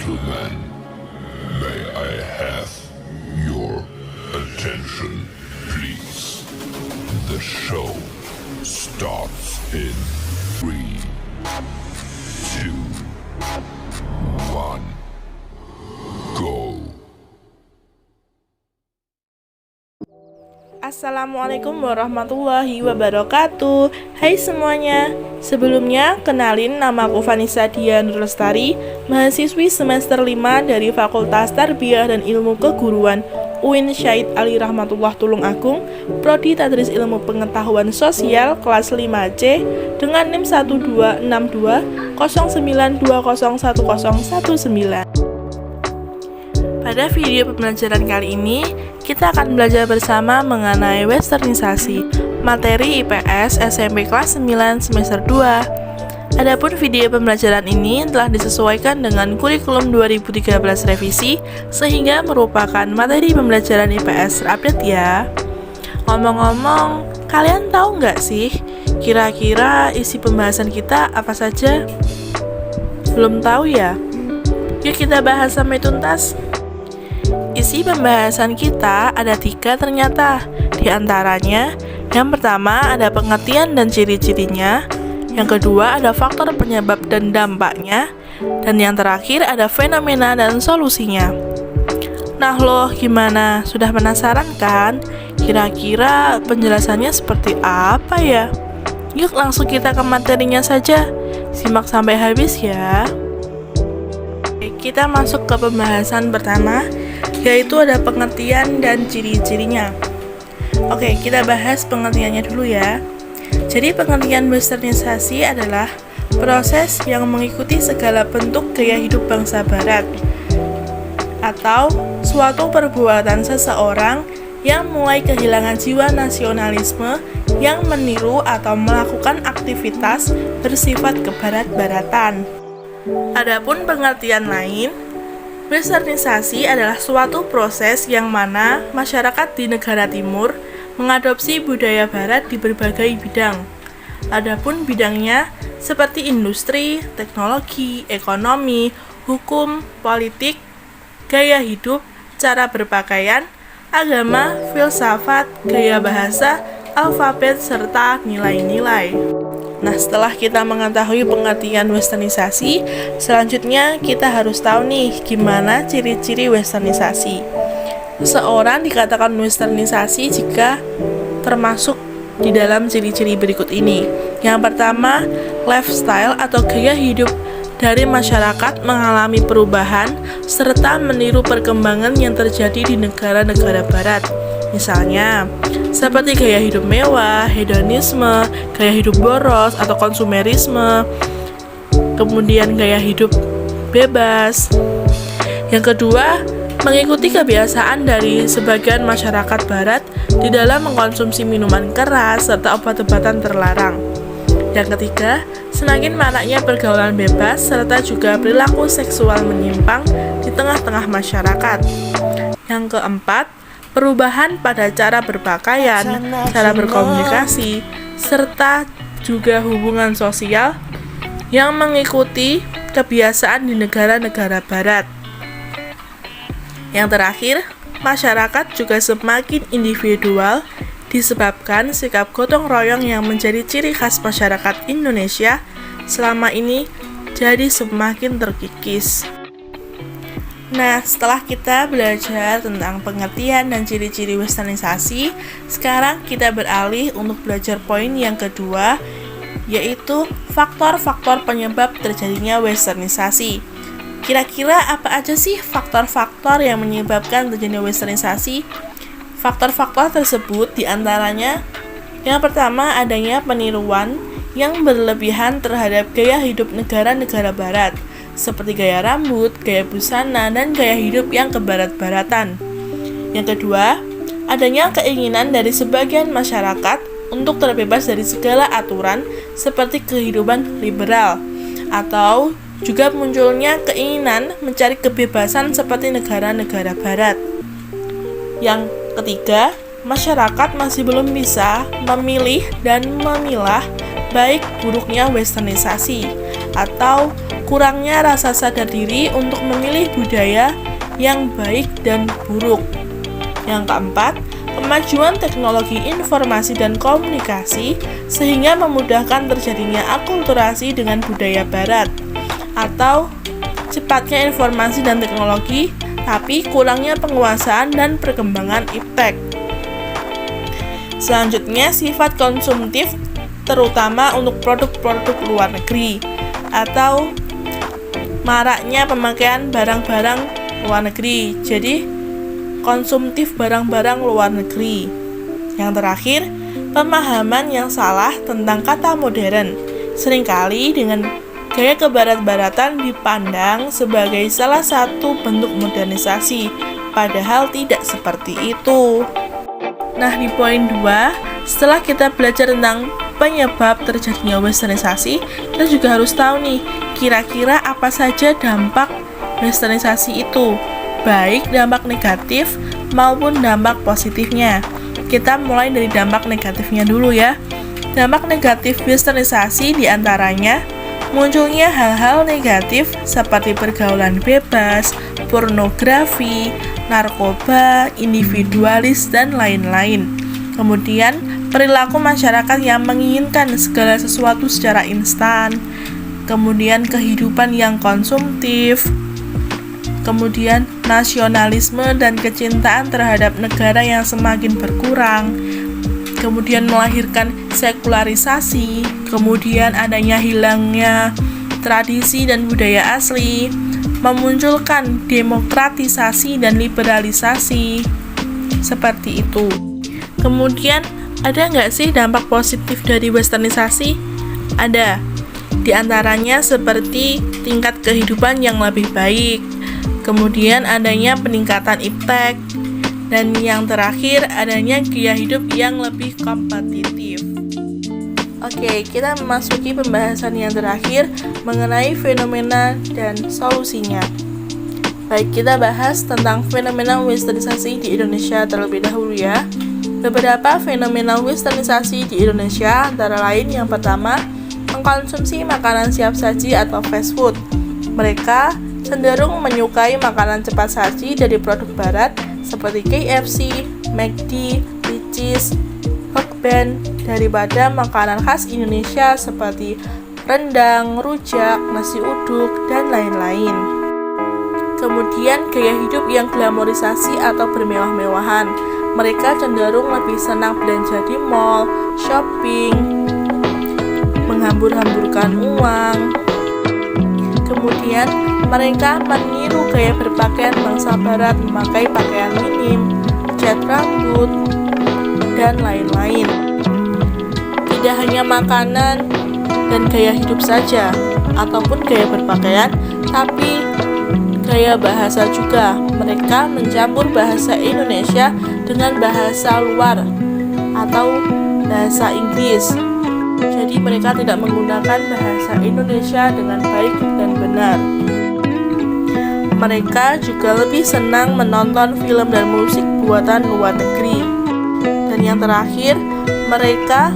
gentlemen, may I have your attention, please? The show starts in 3, 2, 1, go. Assalamualaikum warahmatullahi wabarakatuh. Hai semuanya. Sebelumnya, kenalin, nama aku Vanessa Dian Lestari, mahasiswi semester 5 dari Fakultas Tarbiyah dan Ilmu Keguruan UIN Syahid Ali Rahmatullah Tulungagung, Prodi Tadris Ilmu Pengetahuan Sosial kelas 5C dengan NIM 126209201019. Pada video pembelajaran kali ini, kita akan belajar bersama mengenai westernisasi, materi IPS SMP kelas 9 semester 2. Adapun video pembelajaran ini telah disesuaikan dengan kurikulum 2013 revisi, sehingga merupakan materi pembelajaran IPS terupdate ya. Ngomong-ngomong, kalian tahu nggak sih, kira-kira isi pembahasan kita apa saja? Belum tahu ya? Yuk kita bahas sampai tuntas. Isi pembahasan kita ada 3 ternyata. Di antaranya, yang pertama ada pengertian dan ciri-cirinya, yang kedua ada faktor penyebab dan dampaknya, dan yang terakhir ada fenomena dan solusinya. Nah loh, gimana? Sudah penasaran kan? Kira-kira penjelasannya seperti apa ya? Yuk langsung kita ke materinya saja. Simak sampai habis ya. Oke, kita masuk ke pembahasan pertama, yaitu ada pengertian dan ciri-cirinya. Oke, kita bahas pengertiannya dulu ya. Jadi pengertian westernisasi adalah proses yang mengikuti segala bentuk gaya hidup bangsa barat, atau suatu perbuatan seseorang yang mulai kehilangan jiwa nasionalisme yang meniru atau melakukan aktivitas bersifat kebarat-baratan. Adapun pengertian lain, westernisasi adalah suatu proses yang mana masyarakat di negara timur mengadopsi budaya barat di berbagai bidang. Adapun bidangnya seperti industri, teknologi, ekonomi, hukum, politik, gaya hidup, cara berpakaian, agama, filsafat, gaya bahasa, alfabet, serta nilai-nilai. Nah, setelah kita mengetahui pengertian westernisasi, selanjutnya kita harus tahu nih gimana ciri-ciri westernisasi. Seseorang dikatakan westernisasi jika termasuk di dalam ciri-ciri berikut ini. Yang pertama, lifestyle atau gaya hidup dari masyarakat mengalami perubahan serta meniru perkembangan yang terjadi di negara-negara barat. Misalnya, seperti gaya hidup mewah, hedonisme, gaya hidup boros atau konsumerisme, kemudian gaya hidup bebas. Yang kedua, mengikuti kebiasaan dari sebagian masyarakat barat di dalam mengkonsumsi minuman keras serta obat-obatan terlarang. Yang ketiga, semakin maraknya pergaulan bebas serta juga perilaku seksual menyimpang di tengah-tengah masyarakat. Yang keempat, perubahan pada cara berpakaian, cara berkomunikasi, serta juga hubungan sosial yang mengikuti kebiasaan di negara-negara barat. Yang terakhir, masyarakat juga semakin individual disebabkan sikap gotong royong yang menjadi ciri khas masyarakat Indonesia selama ini jadi semakin terkikis. Nah, setelah kita belajar tentang pengertian dan ciri-ciri westernisasi, sekarang kita beralih untuk belajar poin yang kedua, yaitu faktor-faktor penyebab terjadinya westernisasi. Kira-kira apa aja sih faktor-faktor yang menyebabkan terjadinya westernisasi? Faktor-faktor tersebut diantaranya, yang pertama adanya peniruan yang berlebihan terhadap gaya hidup negara-negara barat, seperti gaya rambut, gaya busana, dan gaya hidup yang kebarat-baratan. Yang kedua, adanya keinginan dari sebagian masyarakat untuk terbebas dari segala aturan seperti kehidupan liberal, atau juga munculnya keinginan mencari kebebasan seperti negara-negara barat. Yang ketiga, masyarakat masih belum bisa memilih dan memilah baik buruknya westernisasi, atau kurangnya rasa sadar diri untuk memilih budaya yang baik dan buruk. Yang keempat, kemajuan teknologi informasi dan komunikasi sehingga memudahkan terjadinya akulturasi dengan budaya barat, atau cepatnya informasi dan teknologi tapi kurangnya penguasaan dan perkembangan iptek. Selanjutnya, sifat konsumtif terutama untuk produk-produk luar negeri atau maraknya pemakaian barang-barang luar negeri. Jadi, konsumtif barang-barang luar negeri. Yang terakhir, pemahaman yang salah tentang kata modern. Seringkali dengan gaya kebarat-baratan dipandang sebagai salah satu bentuk modernisasi, padahal tidak seperti itu. Nah, di poin 2, setelah kita belajar tentang penyebab terjadinya westernisasi, kita juga harus tahu nih, kira-kira apa saja dampak westernisasi itu, baik dampak negatif maupun dampak positifnya. Kita mulai dari dampak negatifnya dulu ya. Dampak negatif westernisasi diantaranya munculnya hal-hal negatif seperti pergaulan bebas, pornografi, narkoba, individualis, dan lain-lain. Kemudian, perilaku masyarakat yang menginginkan segala sesuatu secara instan. Kemudian, kehidupan yang konsumtif. Kemudian, nasionalisme dan kecintaan terhadap negara yang semakin berkurang. Kemudian, melahirkan sekularisasi. Kemudian, adanya hilangnya tradisi dan budaya asli. Memunculkan demokratisasi dan liberalisasi. Seperti itu. Kemudian, ada nggak sih dampak positif dari westernisasi? Ada. Di antaranya seperti tingkat kehidupan yang lebih baik. Kemudian adanya peningkatan iptek. Dan yang terakhir, adanya gaya hidup yang lebih kompetitif. Oke, kita memasuki pembahasan yang terakhir mengenai fenomena dan solusinya. Baik, kita bahas tentang fenomena westernisasi di Indonesia terlebih dahulu ya. Beberapa fenomena westernisasi di Indonesia antara lain yang pertama, mengkonsumsi makanan siap saji atau fast food. Mereka cenderung menyukai makanan cepat saji dari produk barat seperti KFC, McD, Richeese, Hokben daripada makanan khas Indonesia seperti rendang, rujak, nasi uduk, dan lain-lain. Kemudian gaya hidup yang glamorisasi atau bermewah-mewahan. Mereka cenderung lebih senang belanja di mall, shopping, menghambur-hamburkan uang. Kemudian mereka meniru gaya berpakaian bangsa barat, memakai pakaian minim, cat rambut, dan lain-lain. Tidak hanya makanan dan gaya hidup saja, ataupun gaya berpakaian, tapi gaya bahasa juga. Mereka mencampur bahasa Indonesia dengan bahasa luar atau bahasa Inggris. Jadi mereka tidak menggunakan bahasa Indonesia dengan baik dan benar. Mereka juga lebih senang menonton film dan musik buatan luar negeri. Dan yang terakhir, mereka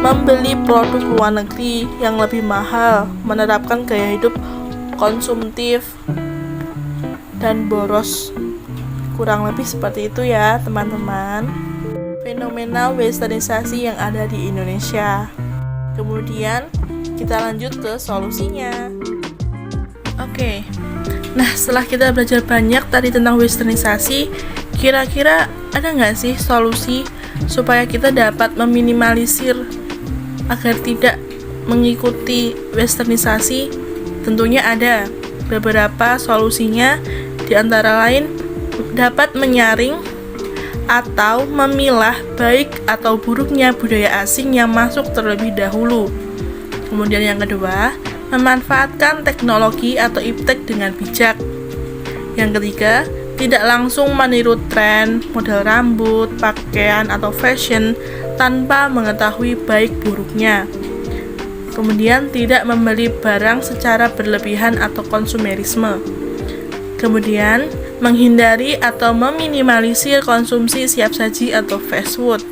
membeli produk luar negeri yang lebih mahal, menerapkan gaya hidup konsumtif dan boros. Kurang lebih seperti itu ya teman-teman, fenomena westernisasi yang ada di Indonesia. Kemudian kita lanjut ke solusinya. Oke, nah setelah kita belajar banyak tadi tentang westernisasi, kira-kira ada nggak sih solusi supaya kita dapat meminimalisir agar tidak mengikuti westernisasi? Tentunya ada beberapa solusinya, di antara lain dapat menyaring atau memilah baik atau buruknya budaya asing yang masuk terlebih dahulu. Kemudian yang kedua, memanfaatkan teknologi atau iptek dengan bijak. Yang ketiga, tidak langsung meniru tren, model rambut, pakaian, atau fashion tanpa mengetahui baik buruknya. Kemudian tidak membeli barang secara berlebihan atau konsumerisme. Kemudian menghindari atau meminimalisir konsumsi siap saji atau fast food.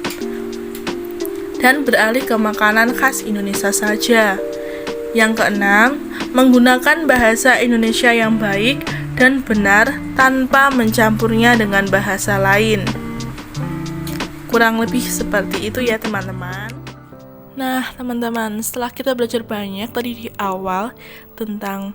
Dan beralih ke makanan khas Indonesia saja. Yang keenam, menggunakan bahasa Indonesia yang baik dan benar tanpa mencampurnya dengan bahasa lain. Kurang lebih seperti itu ya teman-teman. Nah teman-teman, setelah kita belajar banyak tadi di awal tentang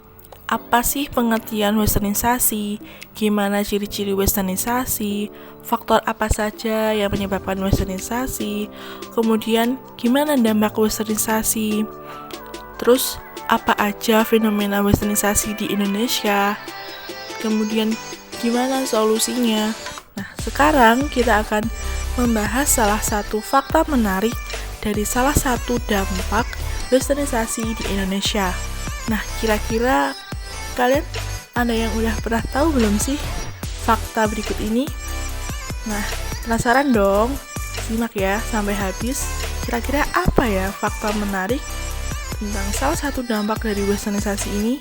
apa sih pengertian westernisasi, gimana ciri-ciri westernisasi, faktor apa saja yang menyebabkan westernisasi, kemudian gimana dampak westernisasi, terus apa aja fenomena westernisasi di Indonesia, kemudian gimana solusinya. Nah, sekarang kita akan membahas salah satu fakta menarik dari salah satu dampak westernisasi di Indonesia. Nah, kira-kira kalian ada yang udah pernah tahu belum sih fakta berikut ini? Nah, penasaran dong? Simak ya sampai habis. Kira-kira apa ya fakta menarik tentang salah satu dampak dari westernisasi ini?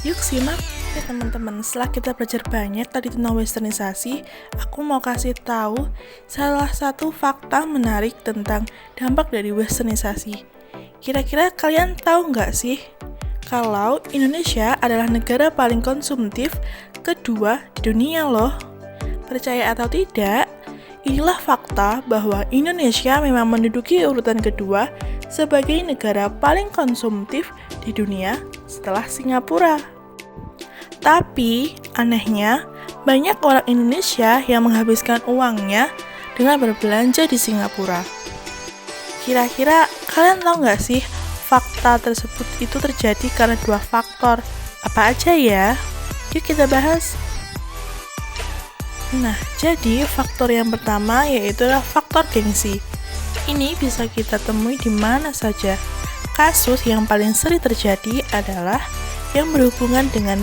Yuk simak ya teman-teman. Setelah kita belajar banyak tadi tentang westernisasi, aku mau kasih tahu salah satu fakta menarik tentang dampak dari westernisasi. Kira-kira kalian tahu nggak sih kalau Indonesia adalah negara paling konsumtif kedua di dunia loh? Percaya atau tidak, inilah fakta bahwa Indonesia memang menduduki urutan kedua sebagai negara paling konsumtif di dunia setelah Singapura. Tapi, anehnya, banyak orang Indonesia yang menghabiskan uangnya dengan berbelanja di Singapura. Kira-kira kalian tahu nggak sih fakta tersebut itu terjadi karena dua faktor. Apa aja ya? Yuk kita bahas. Nah, jadi faktor yang pertama yaitu faktor gengsi. Ini bisa kita temui di mana saja. Kasus yang paling sering terjadi adalah yang berhubungan dengan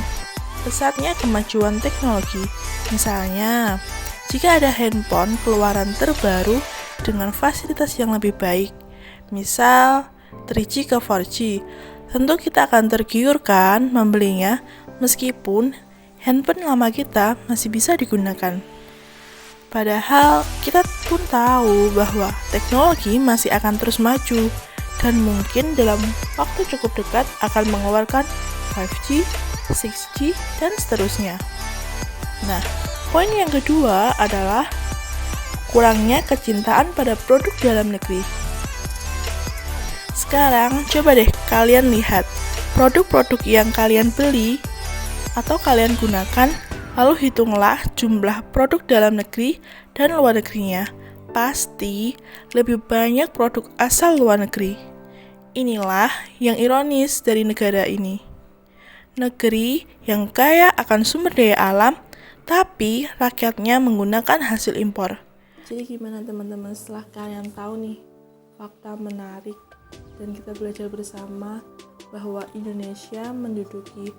pesatnya kemajuan teknologi. Misalnya, jika ada handphone keluaran terbaru dengan fasilitas yang lebih baik, misal 3G ke 4G, tentu kita akan tergiurkan membelinya meskipun handphone lama kita masih bisa digunakan. Padahal kita pun tahu bahwa teknologi masih akan terus maju dan mungkin dalam waktu cukup dekat akan mengeluarkan 5G, 6G, dan seterusnya. Nah, poin yang kedua adalah kurangnya kecintaan pada produk dalam negeri. Sekarang, coba deh kalian lihat produk-produk yang kalian beli atau kalian gunakan, lalu hitunglah jumlah produk dalam negeri dan luar negerinya. Pasti lebih banyak produk asal luar negeri. Inilah yang ironis dari negara ini. Negeri yang kaya akan sumber daya alam, tapi rakyatnya menggunakan hasil impor. Jadi gimana teman-teman setelah kalian tahu nih fakta menarik dan kita belajar bersama bahwa Indonesia menduduki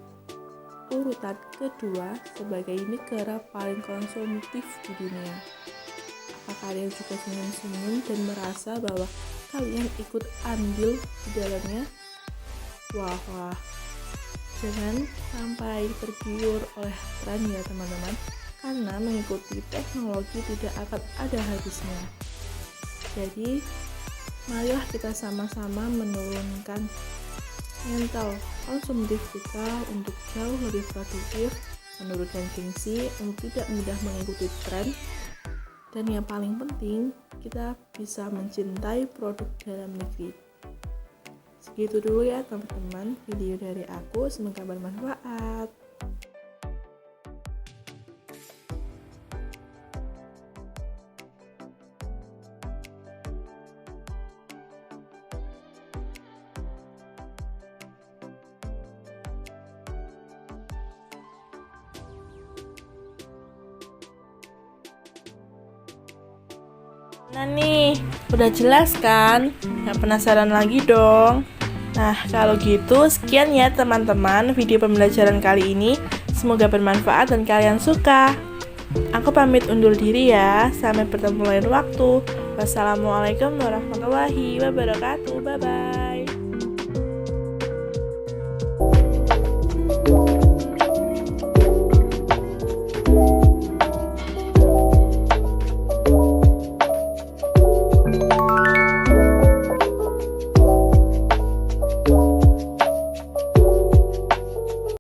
urutan kedua sebagai negara paling konsumtif di dunia. Apa kalian juga senyum-senyum dan merasa bahwa kalian ikut andil di dalamnya? Wah, jangan sampai tergiur oleh tren ya teman-teman, karena mengikuti teknologi tidak akan ada habisnya. Jadi, marilah kita sama-sama menurunkan mental konsumtif kita untuk jauh lebih produktif, menurunkan gengsi untuk tidak mudah mengikuti tren, dan yang paling penting, kita bisa mencintai produk dalam negeri. Segitu dulu ya teman-teman video dari aku, semoga bermanfaat. Nah nih, udah jelas kan? Gak penasaran lagi dong? Nah, kalau gitu sekian ya teman-teman video pembelajaran kali ini. Semoga bermanfaat dan kalian suka. Aku pamit undur diri ya. Sampai bertemu lain waktu. Wassalamualaikum warahmatullahi wabarakatuh. Bye-bye.